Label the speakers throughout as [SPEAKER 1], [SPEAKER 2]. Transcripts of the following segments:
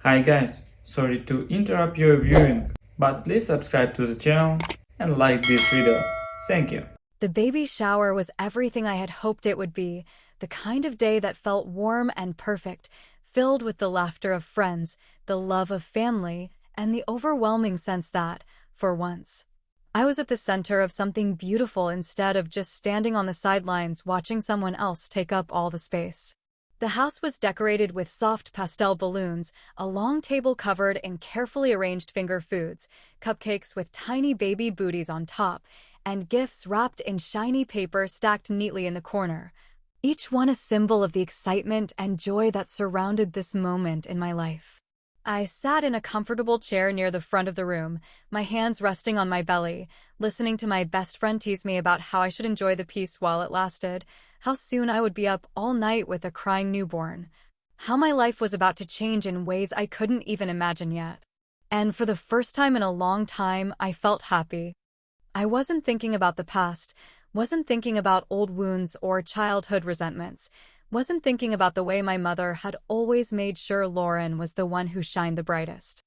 [SPEAKER 1] Hi guys, sorry to interrupt your viewing, but please subscribe to the channel and like this video. Thank you.
[SPEAKER 2] The baby shower was everything I had hoped it would be, the kind of day that felt warm and perfect, filled with the laughter of friends, the love of family, and the overwhelming sense that, for once, I was at the center of something beautiful instead of just standing on the sidelines watching someone else take up all the space. The house was decorated with soft pastel balloons, a long table covered in carefully arranged finger foods, cupcakes with tiny baby booties on top, and gifts wrapped in shiny paper stacked neatly in the corner, each one a symbol of the excitement and joy that surrounded this moment in my life. I sat in a comfortable chair near the front of the room, my hands resting on my belly, listening to my best friend tease me about how I should enjoy the peace while it lasted, how soon I would be up all night with a crying newborn, how my life was about to change in ways I couldn't even imagine yet. And for the first time in a long time, I felt happy. I wasn't thinking about the past, wasn't thinking about old wounds or childhood resentments, wasn't thinking about the way my mother had always made sure Lauren was the one who shined the brightest.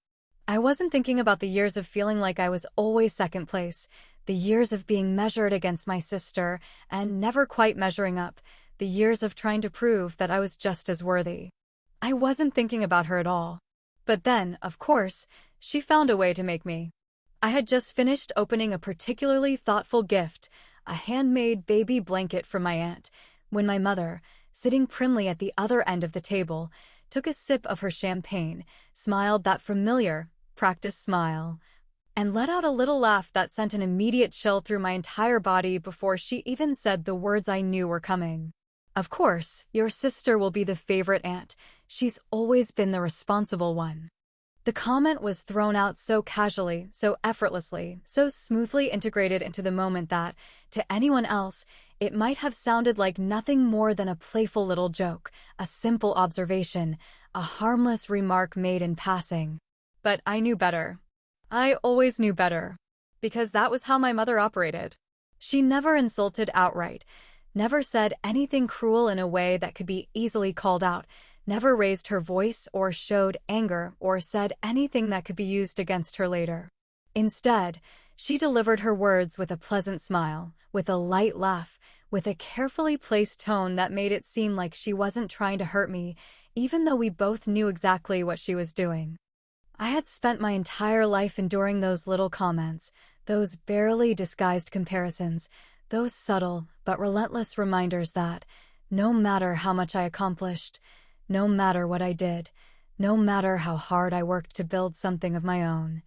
[SPEAKER 2] I wasn't thinking about the years of feeling like I was always second place, the years of being measured against my sister and never quite measuring up, the years of trying to prove that I was just as worthy. I wasn't thinking about her at all. But then, of course, she found a way to make me. I had just finished opening a particularly thoughtful gift, a handmade baby blanket from my aunt, when my mother, sitting primly at the other end of the table, took a sip of her champagne, smiled that familiar, practiced smile, and let out a little laugh that sent an immediate chill through my entire body before she even said the words I knew were coming. Of course, your sister will be the favorite aunt. She's always been the responsible one. The comment was thrown out so casually, so effortlessly, so smoothly integrated into the moment that, to anyone else, it might have sounded like nothing more than a playful little joke, a simple observation, a harmless remark made in passing. But I knew better. I always knew better. Because that was how my mother operated. She never insulted outright, never said anything cruel in a way that could be easily called out, never raised her voice or showed anger or said anything that could be used against her later. Instead, she delivered her words with a pleasant smile, with a light laugh, with a carefully placed tone that made it seem like she wasn't trying to hurt me, even though we both knew exactly what she was doing. I had spent my entire life enduring those little comments, those barely disguised comparisons, those subtle but relentless reminders that, no matter how much I accomplished, no matter what I did, no matter how hard I worked to build something of my own,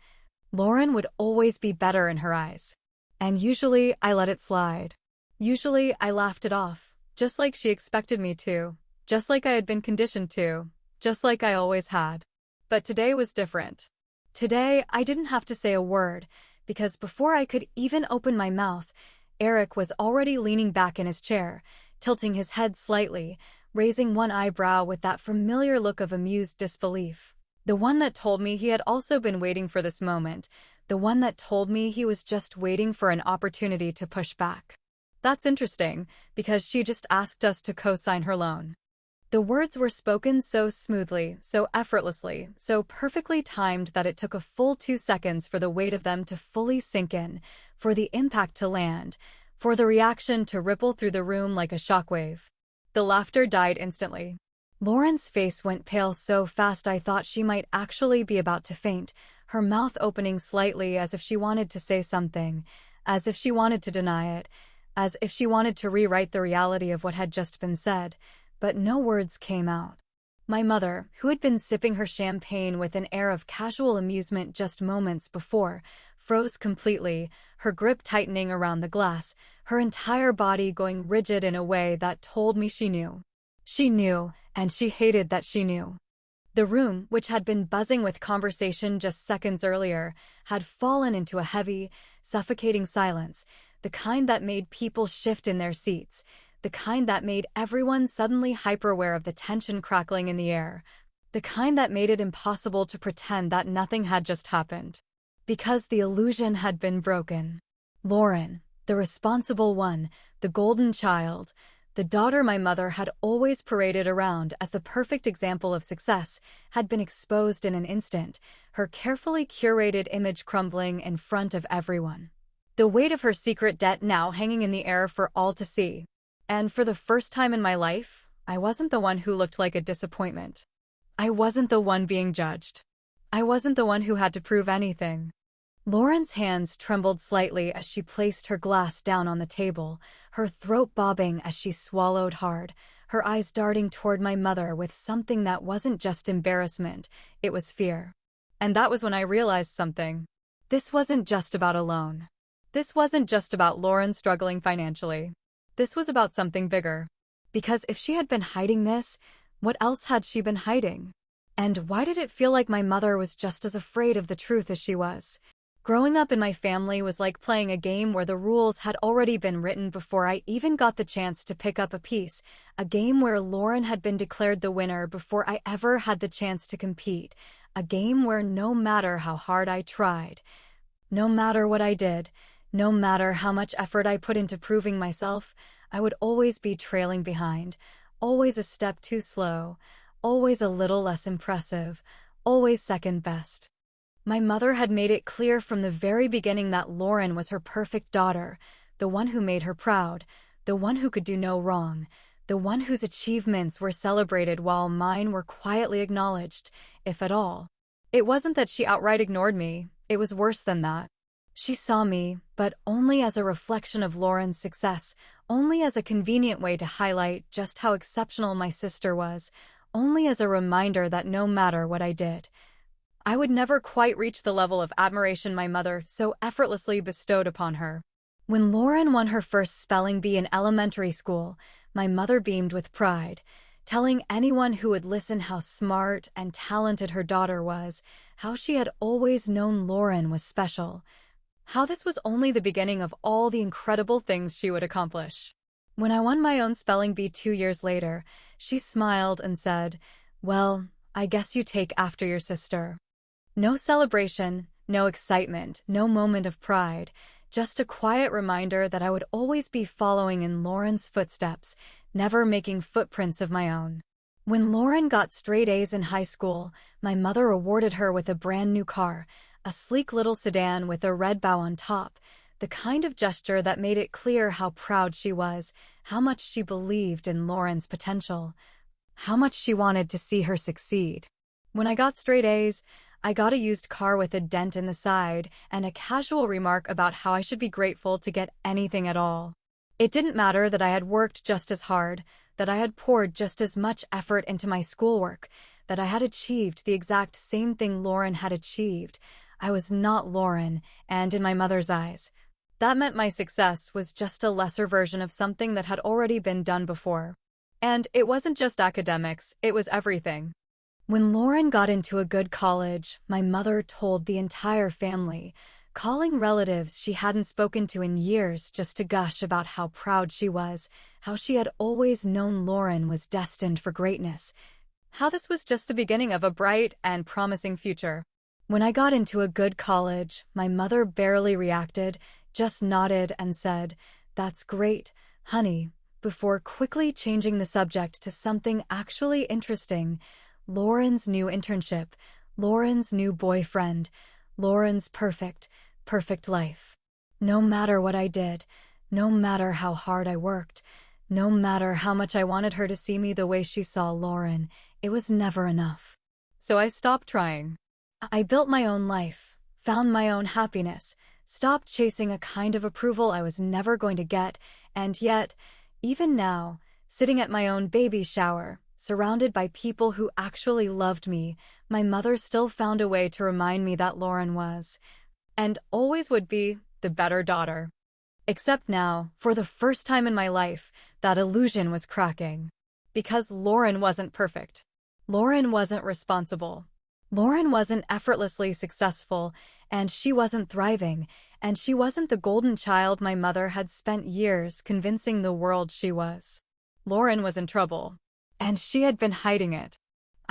[SPEAKER 2] Lauren would always be better in her eyes. And usually I let it slide. Usually I laughed it off, just like she expected me to, just like I had been conditioned to, just like I always had. But today was different. Today I didn't have to say a word, because before I could even open my mouth, Eric was already leaning back in his chair, tilting his head slightly, raising one eyebrow with that familiar look of amused disbelief. The one that told me he had also been waiting for this moment, the one that told me he was just waiting for an opportunity to push back. That's interesting, because she just asked us to co-sign her loan. The words were spoken so smoothly, so effortlessly, so perfectly timed that it took a full 2 seconds for the weight of them to fully sink in, for the impact to land, for the reaction to ripple through the room like a shockwave. The laughter died instantly. Lauren's face went pale so fast I thought she might actually be about to faint, her mouth opening slightly as if she wanted to say something, as if she wanted to deny it, as if she wanted to rewrite the reality of what had just been said, but no words came out. My mother, who had been sipping her champagne with an air of casual amusement just moments before, froze completely, her grip tightening around the glass, her entire body going rigid in a way that told me she knew. She knew, and she hated that she knew. The room, which had been buzzing with conversation just seconds earlier, had fallen into a heavy, suffocating silence, the kind that made people shift in their seats, the kind that made everyone suddenly hyper-aware of the tension crackling in the air, the kind that made it impossible to pretend that nothing had just happened. Because the illusion had been broken. Lauren, the responsible one, the golden child, The daughter my mother had always paraded around as the perfect example of success had been exposed in an instant, her carefully curated image crumbling in front of everyone. The weight of her secret debt now hanging in the air for all to see. And for the first time in my life, I wasn't the one who looked like a disappointment. I wasn't the one being judged. I wasn't the one who had to prove anything. Lauren's hands trembled slightly as she placed her glass down on the table, her throat bobbing as she swallowed hard, her eyes darting toward my mother with something that wasn't just embarrassment, it was fear. And that was when I realized something. This wasn't just about a loan. This wasn't just about Lauren struggling financially. This was about something bigger. Because if she had been hiding this, what else had she been hiding? And why did it feel like my mother was just as afraid of the truth as she was? Growing up in my family was like playing a game where the rules had already been written before I even got the chance to pick up a piece, a game where Lauren had been declared the winner before I ever had the chance to compete, a game where no matter how hard I tried, no matter what I did, no matter how much effort I put into proving myself, I would always be trailing behind, always a step too slow, always a little less impressive, always second best. My mother had made it clear from the very beginning that Lauren was her perfect daughter, the one who made her proud, the one who could do no wrong, the one whose achievements were celebrated while mine were quietly acknowledged, if at all. It wasn't that she outright ignored me, it was worse than that. She saw me, but only as a reflection of Lauren's success, only as a convenient way to highlight just how exceptional my sister was, only as a reminder that no matter what I did, I would never quite reach the level of admiration my mother so effortlessly bestowed upon her. When Lauren won her first spelling bee in elementary school, my mother beamed with pride, telling anyone who would listen how smart and talented her daughter was, how she had always known Lauren was special, how this was only the beginning of all the incredible things she would accomplish. When I won my own spelling bee 2 years later, she smiled and said, "Well, I guess you take after your sister." No celebration, no excitement, no moment of pride, just a quiet reminder that I would always be following in Lauren's footsteps, never making footprints of my own. When Lauren got straight A's in high school, my mother awarded her with a brand new car, a sleek little sedan with a red bow on top, the kind of gesture that made it clear how proud she was, how much she believed in Lauren's potential, how much she wanted to see her succeed. When I got straight A's, I got a used car with a dent in the side and a casual remark about how I should be grateful to get anything at all. It didn't matter that I had worked just as hard, that I had poured just as much effort into my schoolwork, that I had achieved the exact same thing Lauren had achieved. I was not Lauren, and in my mother's eyes, that meant my success was just a lesser version of something that had already been done before. And it wasn't just academics, it was everything. When Lauren got into a good college, my mother told the entire family, calling relatives she hadn't spoken to in years just to gush about how proud she was, how she had always known Lauren was destined for greatness, how this was just the beginning of a bright and promising future. When I got into a good college, my mother barely reacted, just nodded and said, "That's great, honey," before quickly changing the subject to something actually interesting. Lauren's new internship, Lauren's new boyfriend, Lauren's perfect life. No matter what I did, no matter how hard I worked, no matter how much I wanted her to see me the way she saw Lauren, it was never enough. So I stopped trying. I built my own life, found my own happiness, stopped chasing a kind of approval I was never going to get, and yet, even now, sitting at my own baby shower, surrounded by people who actually loved me, my mother still found a way to remind me that Lauren was, and always would be, the better daughter. Except now, for the first time in my life, that illusion was cracking. Because Lauren wasn't perfect. Lauren wasn't responsible. Lauren wasn't effortlessly successful, and she wasn't thriving, and she wasn't the golden child my mother had spent years convincing the world she was. Lauren was in trouble. And she had been hiding it.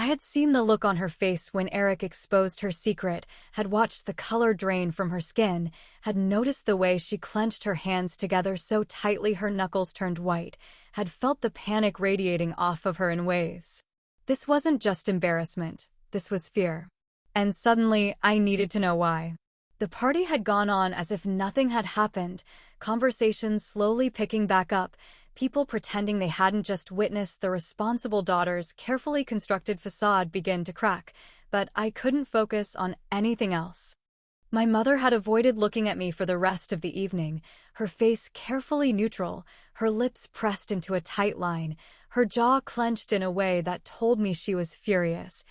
[SPEAKER 2] I had seen the look on her face when Eric exposed her secret, had watched the color drain from her skin, had noticed the way she clenched her hands together so tightly her knuckles turned white, had felt the panic radiating off of her in waves. This wasn't just embarrassment, this was fear. And suddenly, I needed to know why. The party had gone on as if nothing had happened, conversations slowly picking back up, people pretending they hadn't just witnessed the responsible daughter's carefully constructed facade begin to crack, but I couldn't focus on anything else. My mother had avoided looking at me for the rest of the evening, her face carefully neutral, her lips pressed into a tight line, her jaw clenched in a way that told me she was furious.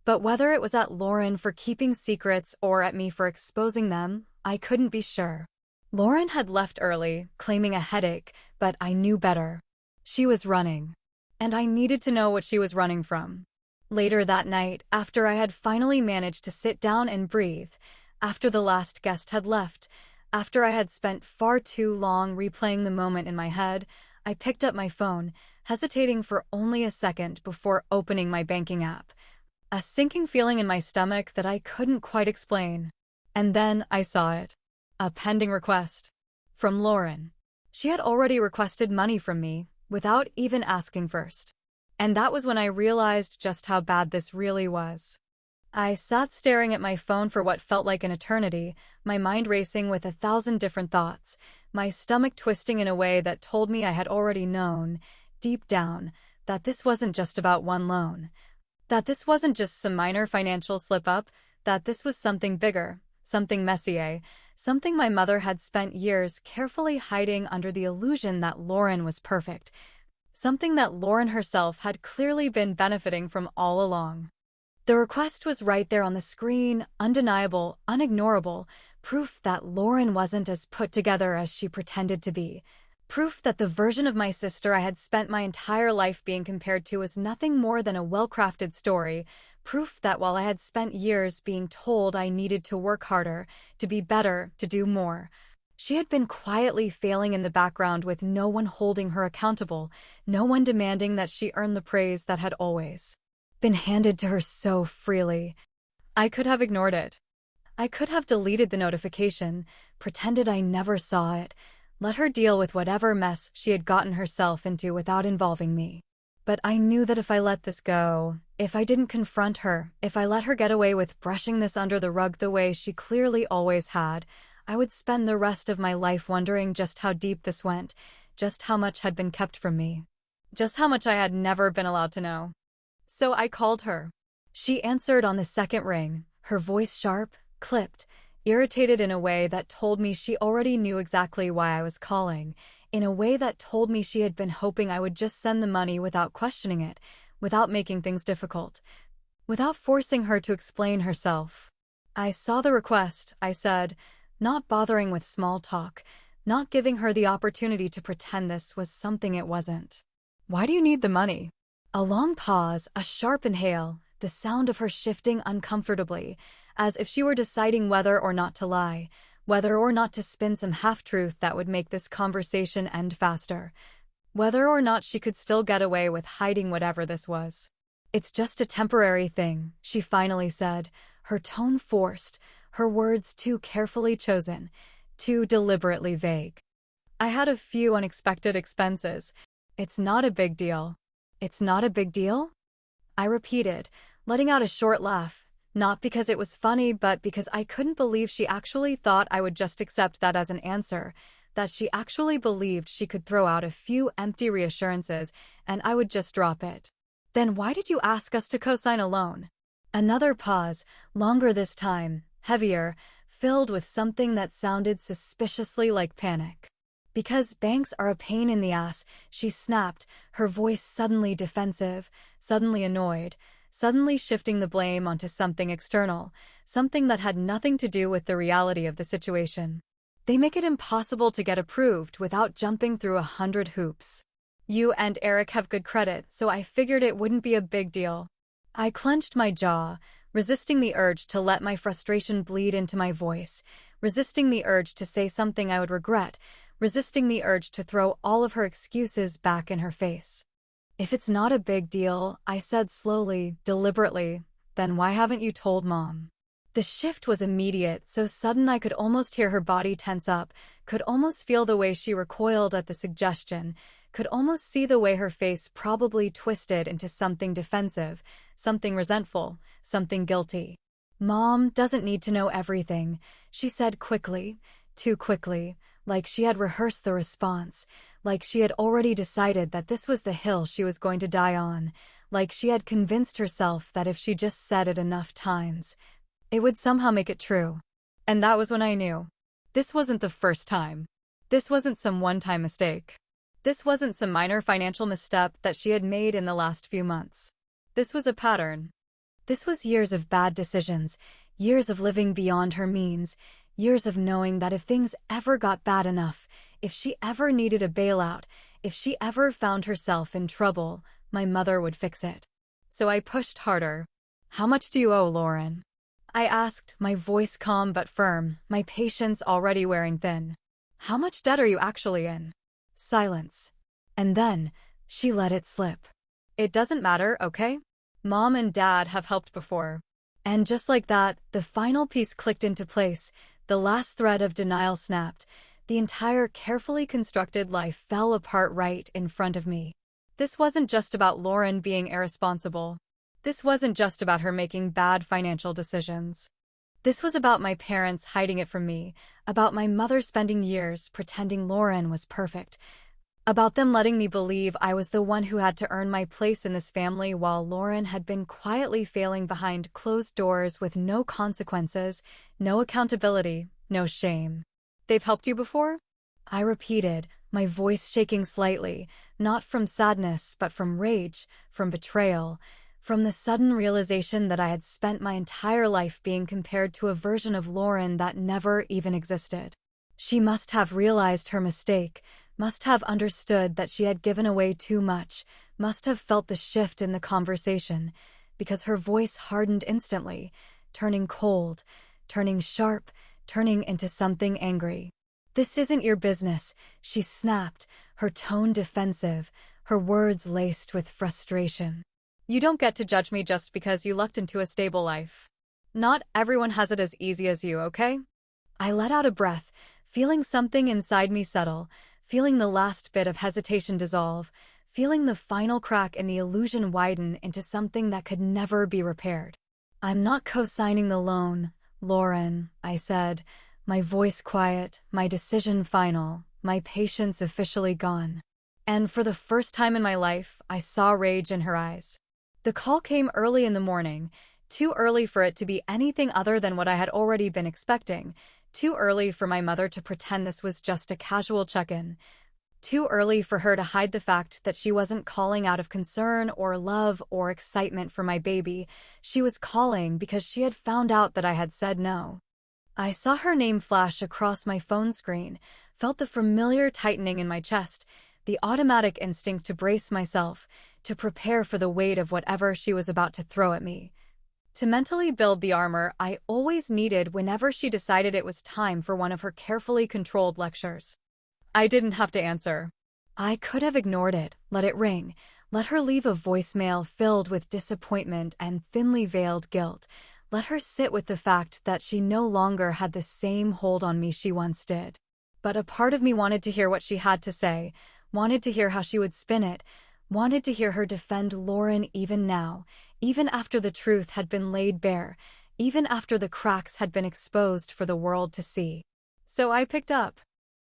[SPEAKER 2] But whether it was at Lauren for keeping secrets or at me for exposing them, I couldn't be sure. Lauren had left early, claiming a headache, but I knew better. She was running. And I needed to know what she was running from. Later that night, after I had finally managed to sit down and breathe, after the last guest had left, after I had spent far too long replaying the moment in my head, I picked up my phone, hesitating for only a second before opening my banking app. A sinking feeling in my stomach that I couldn't quite explain. And then I saw it. A pending request. From Lauren. She had already requested money from me, without even asking first. And that was when I realized just how bad this really was. I sat staring at my phone for what felt like an eternity, my mind racing with 1,000 different thoughts, my stomach twisting in a way that told me I had already known, deep down, that this wasn't just about one loan. That this wasn't just some minor financial slip-up, that this was something bigger, something messier, something my mother had spent years carefully hiding under the illusion that Lauren was perfect, something that Lauren herself had clearly been benefiting from all along. The request was right there on the screen, undeniable, unignorable, proof that Lauren wasn't as put together as she pretended to be. Proof that the version of my sister I had spent my entire life being compared to was nothing more than a well-crafted story. Proof that while I had spent years being told I needed to work harder, to be better, to do more, she had been quietly failing in the background with no one holding her accountable, no one demanding that she earn the praise that had always been handed to her so freely. I could have ignored it. I could have deleted the notification, pretended I never saw it, let her deal with whatever mess she had gotten herself into without involving me. But I knew that if I let this go, if I didn't confront her, if I let her get away with brushing this under the rug the way she clearly always had, I would spend the rest of my life wondering just how deep this went, just how much had been kept from me, just how much I had never been allowed to know. So I called her. She answered on the second ring, her voice sharp, clipped, irritated in a way that told me she already knew exactly why I was calling, in a way that told me she had been hoping I would just send the money without questioning it, without making things difficult, without forcing her to explain herself. I saw the request, I said, not bothering with small talk, not giving her the opportunity to pretend this was something it wasn't. Why do you need the money? A long pause, a sharp inhale, the sound of her shifting uncomfortably, as if she were deciding whether or not to lie, whether or not to spin some half-truth that would make this conversation end faster, whether or not she could still get away with hiding whatever this was. It's just a temporary thing, she finally said, her tone forced, her words too carefully chosen, too deliberately vague. I had a few unexpected expenses. It's not a big deal. It's not a big deal? I repeated, letting out a short laugh, not because it was funny, but because I couldn't believe she actually thought I would just accept that as an answer, that she actually believed she could throw out a few empty reassurances and I would just drop it. Then why did you ask us to cosign a loan? Another pause, longer this time, heavier, filled with something that sounded suspiciously like panic. Because banks are a pain in the ass, she snapped, her voice suddenly defensive, suddenly annoyed, suddenly shifting the blame onto something external, something that had nothing to do with the reality of the situation. They make it impossible to get approved without jumping through 100 hoops. You and Eric have good credit, so I figured it wouldn't be a big deal. I clenched my jaw, resisting the urge to let my frustration bleed into my voice, resisting the urge to say something I would regret, resisting the urge to throw all of her excuses back in her face. If it's not a big deal, I said slowly, deliberately, then why haven't you told Mom? The shift was immediate, so sudden I could almost hear her body tense up, could almost feel the way she recoiled at the suggestion, could almost see the way her face probably twisted into something defensive, something resentful, something guilty. Mom doesn't need to know everything, she said quickly, too quickly, like she had rehearsed the response, like she had already decided that this was the hill she was going to die on, like she had convinced herself that if she just said it enough times, it would somehow make it true. And that was when I knew. This wasn't the first time. This wasn't some one-time mistake. This wasn't some minor financial misstep that she had made in the last few months. This was a pattern. This was years of bad decisions, years of living beyond her means, years of knowing that if things ever got bad enough, if she ever needed a bailout, if she ever found herself in trouble, my mother would fix it. So I pushed harder. How much do you owe, Lauren? I asked, my voice calm but firm, my patience already wearing thin. How much debt are you actually in? Silence. And then, she let it slip. It doesn't matter, okay? Mom and Dad have helped before. And just like that, the final piece clicked into place, the last thread of denial snapped, the entire carefully constructed life fell apart right in front of me. This wasn't just about Lauren being irresponsible. This wasn't just about her making bad financial decisions. This was about my parents hiding it from me, about my mother spending years pretending Lauren was perfect, about them letting me believe I was the one who had to earn my place in this family while Lauren had been quietly failing behind closed doors with no consequences, no accountability, no shame. They've helped you before? I repeated, my voice shaking slightly, not from sadness but from rage, from betrayal, from the sudden realization that I had spent my entire life being compared to a version of Lauren that never even existed. She must have realized her mistake, must have understood that she had given away too much, must have felt the shift in the conversation, because her voice hardened instantly, turning cold, turning sharp, turning into something angry. This isn't your business, she snapped, her tone defensive, her words laced with frustration. You don't get to judge me just because you lucked into a stable life. Not everyone has it as easy as you, okay? I let out a breath, feeling something inside me settle, feeling the last bit of hesitation dissolve, feeling the final crack in the illusion widen into something that could never be repaired. I'm not co-signing the loan, Lauren, I said, my voice quiet, my decision final, my patience officially gone. And for the first time in my life, I saw rage in her eyes. The call came early in the morning, too early for it to be anything other than what I had already been expecting, too early for my mother to pretend this was just a casual check-in, too early for her to hide the fact that she wasn't calling out of concern or love or excitement for my baby. She was calling because she had found out that I had said no. I saw her name flash across my phone screen, felt the familiar tightening in my chest, the automatic instinct to brace myself, to prepare for the weight of whatever she was about to throw at me. To mentally build the armor I always needed whenever she decided it was time for one of her carefully controlled lectures. I didn't have to answer. I could have ignored it, let it ring, let her leave a voicemail filled with disappointment and thinly veiled guilt, let her sit with the fact that she no longer had the same hold on me she once did. But a part of me wanted to hear what she had to say, wanted to hear how she would spin it, wanted to hear her defend Lauren even now, even after the truth had been laid bare, even after the cracks had been exposed for the world to see. So I picked up.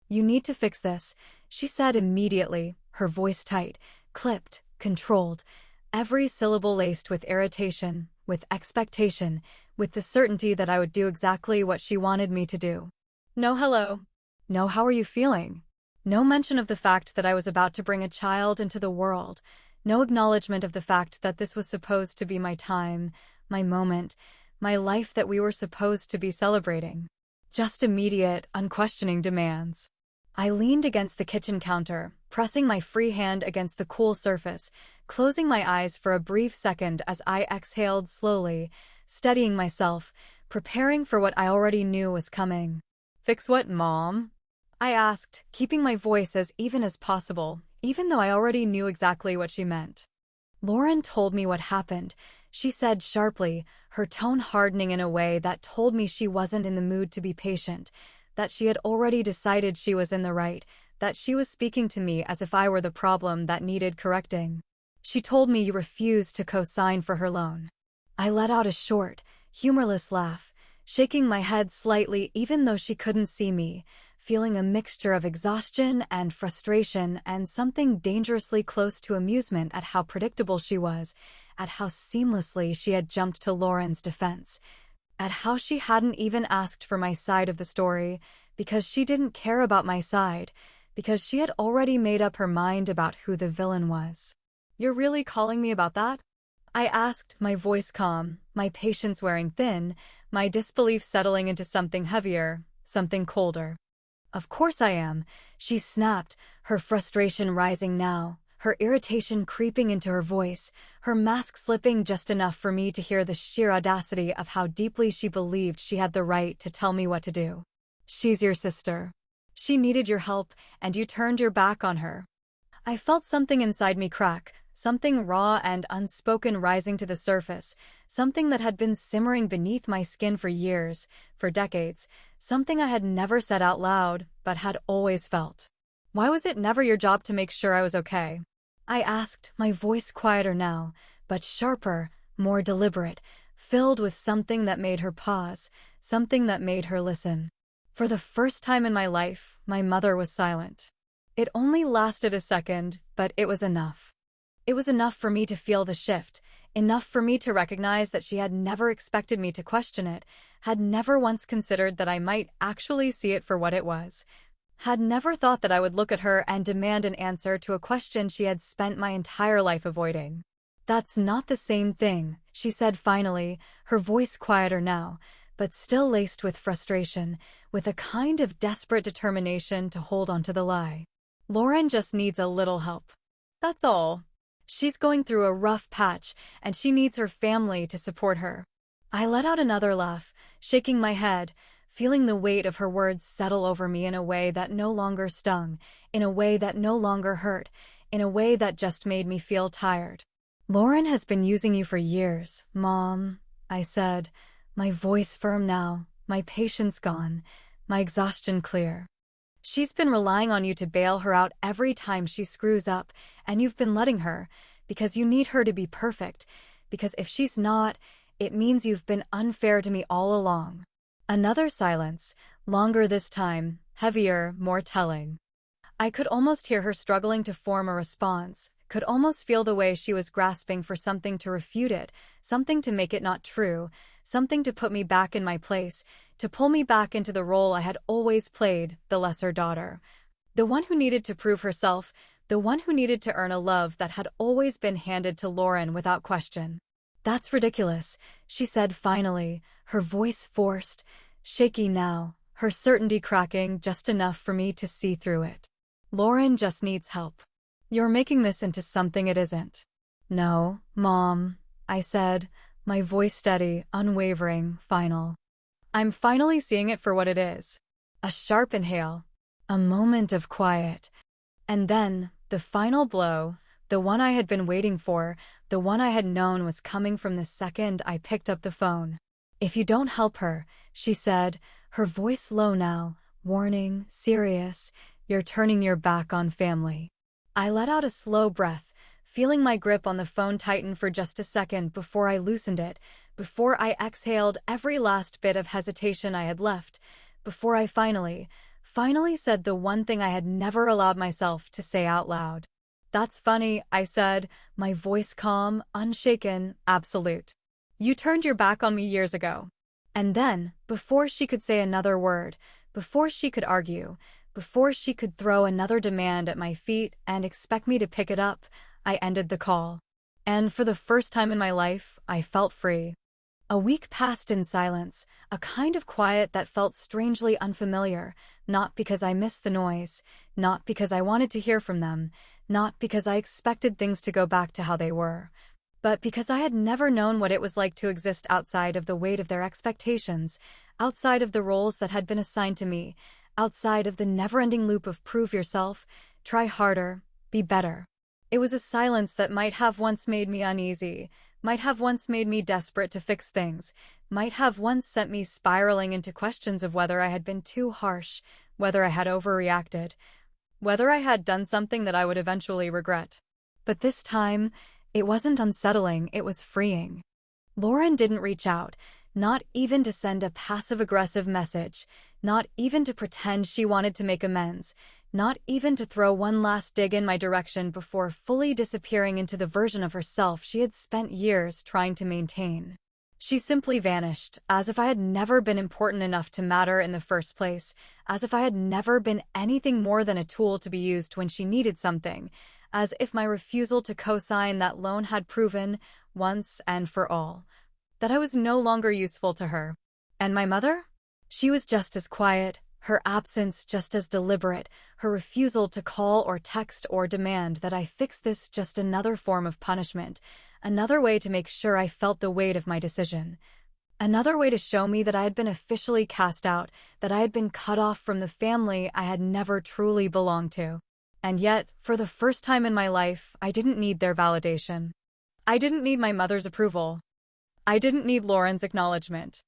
[SPEAKER 2] You need to fix this, she said immediately, her voice tight, clipped, controlled, every syllable laced with irritation, with expectation, with the certainty that I would do exactly what she wanted me to do. No hello. No how are you feeling? No mention of the fact that I was about to bring a child into the world, no acknowledgement of the fact that this was supposed to be my time, my moment, my life that we were supposed to be celebrating. Just immediate, unquestioning demands. I leaned against the kitchen counter, pressing my free hand against the cool surface, closing my eyes for a brief second as I exhaled slowly, steadying myself, preparing for what I already knew was coming. Fix what, Mom? I asked, keeping my voice as even as possible, even though I already knew exactly what she meant. Lauren told me what happened, she said sharply, her tone hardening in a way that told me she wasn't in the mood to be patient, that she had already decided she was in the right, that she was speaking to me as if I were the problem that needed correcting. She told me you refused to co-sign for her loan. I let out a short, humorless laugh, shaking my head slightly even though she couldn't see me, feeling a mixture of exhaustion and frustration and something dangerously close to amusement at how predictable she was, at how seamlessly she had jumped to Lauren's defense, at how she hadn't even asked for my side of the story because she didn't care about my side, because she had already made up her mind about who the villain was. "You're really calling me about that?" I asked, my voice calm, my patience wearing thin, my disbelief settling into something heavier, something colder. "Of course I am," she snapped, her frustration rising now, her irritation creeping into her voice, her mask slipping just enough for me to hear the sheer audacity of how deeply she believed she had the right to tell me what to do. "She's your sister. She needed your help, and you turned your back on her." I felt something inside me crack, something raw and unspoken rising to the surface, something that had been simmering beneath my skin for years, for decades, something I had never said out loud, but had always felt. "Why was it never your job to make sure I was okay?" I asked, my voice quieter now, but sharper, more deliberate, filled with something that made her pause, something that made her listen. For the first time in my life, my mother was silent. It only lasted a second, but it was enough. It was enough for me to feel the shift, enough for me to recognize that she had never expected me to question it, had never once considered that I might actually see it for what it was, had never thought that I would look at her and demand an answer to a question she had spent my entire life avoiding. "That's not the same thing," she said finally, her voice quieter now, but still laced with frustration, with a kind of desperate determination to hold onto the lie. "Lauren just needs a little help. That's all. She's going through a rough patch, and she needs her family to support her." I let out another laugh, shaking my head, feeling the weight of her words settle over me in a way that no longer stung, in a way that no longer hurt, in a way that just made me feel tired. "Lauren has been using you for years, Mom," I said, my voice firm now, my patience gone, my exhaustion clear. "She's been relying on you to bail her out every time she screws up, and you've been letting her, because you need her to be perfect, because if she's not, it means you've been unfair to me all along." Another silence, longer this time, heavier, more telling. I could almost hear her struggling to form a response, could almost feel the way she was grasping for something to refute it, something to make it not true, something to put me back in my place, to pull me back into the role I had always played, the lesser daughter. The one who needed to prove herself, the one who needed to earn a love that had always been handed to Lauren without question. "That's ridiculous," she said finally, her voice forced, shaky now, her certainty cracking just enough for me to see through it. "Lauren just needs help. You're making this into something it isn't." "No, Mom," I said, my voice steady, unwavering, final. "I'm finally seeing it for what it is." A sharp inhale, a moment of quiet, and then, the final blow, the one I had been waiting for, the one I had known was coming from the second I picked up the phone. "If you don't help her," she said, her voice low now, warning, serious, "you're turning your back on family." I let out a slow breath, feeling my grip on the phone tighten for just a second before I loosened it, before I exhaled every last bit of hesitation I had left, before I finally said the one thing I had never allowed myself to say out loud. "That's funny," I said, my voice calm, unshaken, absolute. "You turned your back on me years ago." And then, before she could say another word, before she could argue, before she could throw another demand at my feet and expect me to pick it up, I ended the call. And for the first time in my life, I felt free. A week passed in silence, a kind of quiet that felt strangely unfamiliar, not because I missed the noise, not because I wanted to hear from them, not because I expected things to go back to how they were, but because I had never known what it was like to exist outside of the weight of their expectations, outside of the roles that had been assigned to me, outside of the never-ending loop of prove yourself, try harder, be better. It was a silence that might have once made me uneasy, might have once made me desperate to fix things, might have once sent me spiraling into questions of whether I had been too harsh, whether I had overreacted, whether I had done something that I would eventually regret. But this time, it wasn't unsettling, it was freeing. Lauren didn't reach out, not even to send a passive-aggressive message, not even to pretend she wanted to make amends, not even to throw one last dig in my direction before fully disappearing into the version of herself she had spent years trying to maintain. She simply vanished, as if I had never been important enough to matter in the first place, as if I had never been anything more than a tool to be used when she needed something, as if my refusal to co-sign that loan had proven, once and for all, that I was no longer useful to her. And my mother? She was just as quiet, her absence just as deliberate, her refusal to call or text or demand that I fix this just another form of punishment, another way to make sure I felt the weight of my decision. Another way to show me that I had been officially cast out, that I had been cut off from the family I had never truly belonged to. And yet, for the first time in my life, I didn't need their validation. I didn't need my mother's approval. I didn't need Lauren's acknowledgement.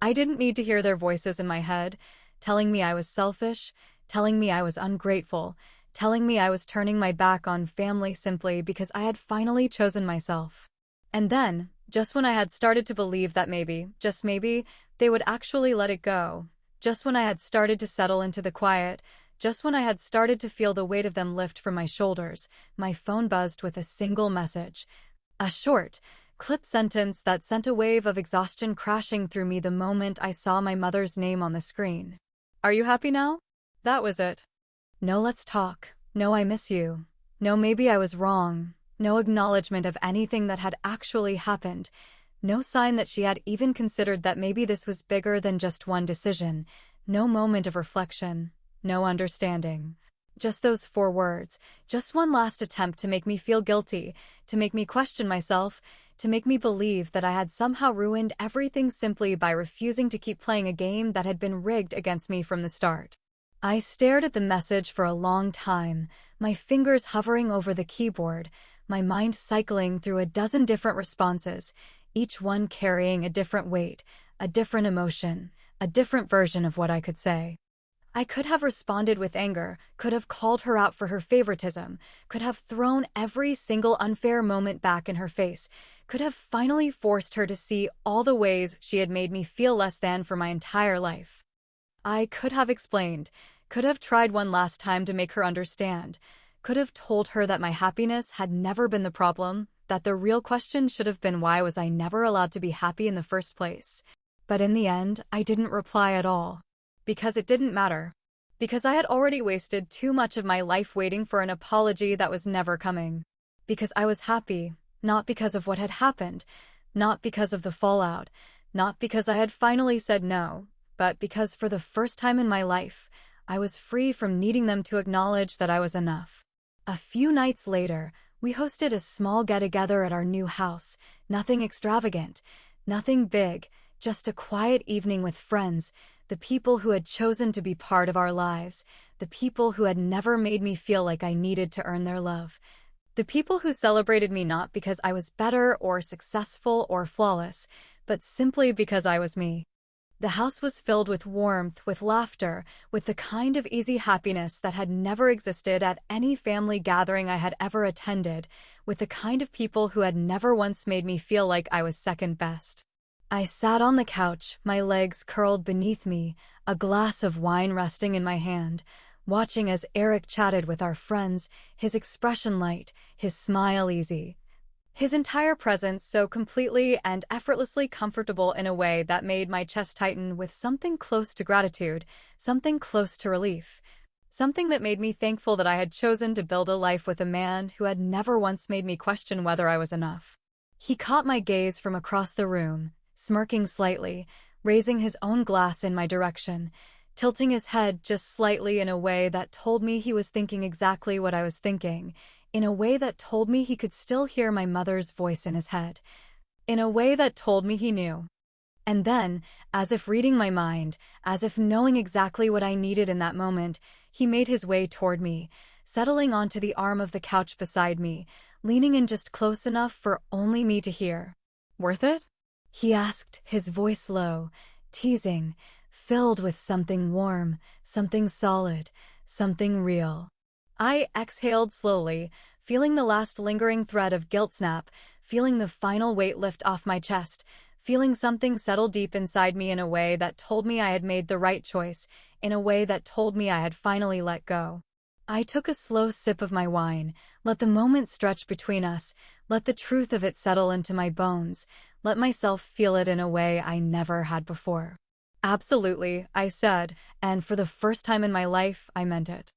[SPEAKER 2] I didn't need to hear their voices in my head, telling me I was selfish, telling me I was ungrateful, telling me I was turning my back on family simply because I had finally chosen myself. And then, just when I had started to believe that maybe, just maybe, they would actually let it go, just when I had started to settle into the quiet, just when I had started to feel the weight of them lift from my shoulders, my phone buzzed with a single message. A short, clipped sentence that sent a wave of exhaustion crashing through me the moment I saw my mother's name on the screen. Are you happy now? That was it. No, let's talk. No, I miss you. No, maybe I was wrong. No acknowledgement of anything that had actually happened. No sign that she had even considered that maybe this was bigger than just one decision. No moment of reflection. No understanding. Just those 4 words. Just one last attempt to make me feel guilty, to make me question myself, to make me believe that I had somehow ruined everything simply by refusing to keep playing a game that had been rigged against me from the start. I stared at the message for a long time, my fingers hovering over the keyboard, my mind cycling through a dozen different responses, each one carrying a different weight, a different emotion, a different version of what I could say. I could have responded with anger, could have called her out for her favoritism, could have thrown every single unfair moment back in her face, could have finally forced her to see all the ways she had made me feel less than for my entire life. I could have explained, could have tried one last time to make her understand, could have told her that my happiness had never been the problem, that the real question should have been why was I never allowed to be happy in the first place. But in the end, I didn't reply at all. Because it didn't matter. Because I had already wasted too much of my life waiting for an apology that was never coming. Because I was happy, not because of what had happened, not because of the fallout, not because I had finally said no, but because for the first time in my life, I was free from needing them to acknowledge that I was enough. A few nights later, we hosted a small get-together at our new house, nothing extravagant, nothing big, just a quiet evening with friends, the people who had chosen to be part of our lives, the people who had never made me feel like I needed to earn their love, the people who celebrated me not because I was better or successful or flawless, but simply because I was me. The house was filled with warmth, with laughter, with the kind of easy happiness that had never existed at any family gathering I had ever attended, with the kind of people who had never once made me feel like I was second best. I sat on the couch, my legs curled beneath me, a glass of wine resting in my hand, watching as Eric chatted with our friends, his expression light, his smile easy. His entire presence so completely and effortlessly comfortable in a way that made my chest tighten with something close to gratitude, something close to relief, something that made me thankful that I had chosen to build a life with a man who had never once made me question whether I was enough. He caught my gaze from across the room, smirking slightly, raising his own glass in my direction, tilting his head just slightly in a way that told me he was thinking exactly what I was thinking, in a way that told me he could still hear my mother's voice in his head, in a way that told me he knew. And then, as if reading my mind, as if knowing exactly what I needed in that moment, he made his way toward me, settling onto the arm of the couch beside me, leaning in just close enough for only me to hear. "Worth it?" he asked, his voice low, teasing, filled with something warm, something solid, something real. I exhaled slowly, feeling the last lingering thread of guilt snap, feeling the final weight lift off my chest, feeling something settle deep inside me in a way that told me I had made the right choice, in a way that told me I had finally let go. I took a slow sip of my wine, let the moment stretch between us, let the truth of it settle into my bones, let myself feel it in a way I never had before. "Absolutely," I said, and for the first time in my life, I meant it.